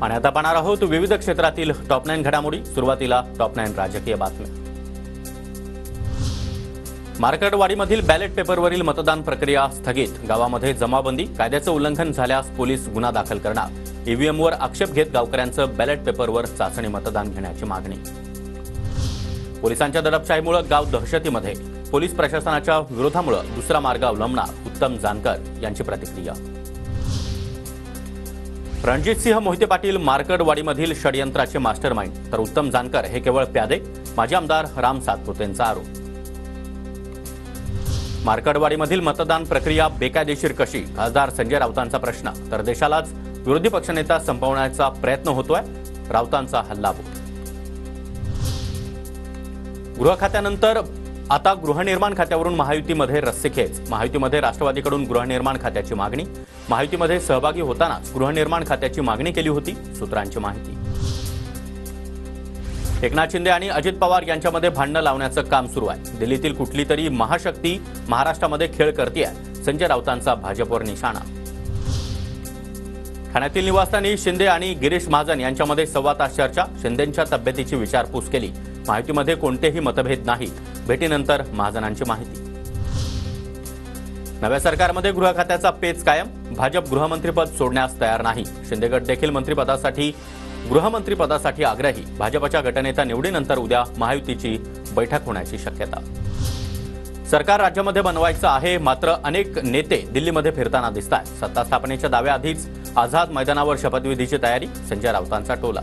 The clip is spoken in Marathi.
आणि आता पाहणार आहोत विविध क्षेत्रातील टॉप 9 घडामोडी। सुरुवातीला टॉप 9 राजकीय बातम्या। मार्केटवाडीमधील बॅलेट पेपरवरील मतदान प्रक्रिया स्थगित। गावामध्ये जमावबंदी, कायद्याचं उल्लंघन झाल्यास पोलीस गुन्हा दाखल करणार। ईव्हीएमवर आक्षेप घेत गावकऱ्यांचं बॅलेट पेपरवर चाचणी मतदान घेण्याची मागणी। पोलिसांच्या दडपशाहीमुळे गाव दहशतीमध्ये, पोलीस प्रशासनाच्या विरोधामुळे दुसरा मार्ग अवलंबणार। उत्तम जानकर यांची प्रतिक्रिया। रणजित सिंह मोहिते पाटील मार्केटवाडीमधील षडयंत्राचे मास्टरमाइंड, तर उत्तम जानकर हे केवळ प्यादे। माजी आमदार राम सातपुतेंचा आरोप। मार्केटवाडीमधील मतदान प्रक्रिया बेकायदेशीर कशी, खासदार संजय राऊतांचा प्रश्न, तर देशालाच विरोधी पक्षनेता संपवण्याचा प्रयत्न होतोय, राऊतांचा हल्लाबोल। गृह खात्यानंतर आता गृहनिर्माण खात्यावरून महायुतीमध्ये रस्सीखेच। महायुतीमध्ये राष्ट्रवादीकडून गृहनिर्माण खात्याची मागणी। महायुतीमध्ये सहभागी होतानाच गृहनिर्माण खात्याची मागणी केली होती, सूत्रांची माहिती। एकनाथ शिंदे आणि अजित पवार यांच्यामध्ये भांडण लावण्याचं काम सुरू आहे। दिल्लीतील कुठली तरी महाशक्ती महाराष्ट्रामध्ये खेळ करतेय, संजय राऊतांचा भाजपवर निशाणा। ठाण्यातील निवासस्थानी शिंदे आणि गिरीश महाजन यांच्यामध्ये सव्वा तास चर्चा। शिंदेंच्या तब्येतीची विचारपूस केली। माहितीमध्ये कोणतेही मतभेद नाहीत, भेटीनंतर महाजनांची माहिती। नव्या सरकारमध्ये गृह खात्याचा पेच कायम। भाजप गृहमंत्रीपद सोडण्यास तयार नाही। शिंदे गट देखील गृहमंत्रीपदासाठी आग्रही। भाजपच्या गटनेता निवडीनंतर उद्या महायुतीची बैठक होण्याची शक्यता। सरकार राज्यामध्ये बनवायचं आहे, मात्र अनेक नेते दिल्लीमध्ये फिरताना दिसतात। सत्ता स्थापनेच्या दाव्याआधीच आझाद मैदानावर शपथविधीची तयारी, संजय राऊतांचा टोला।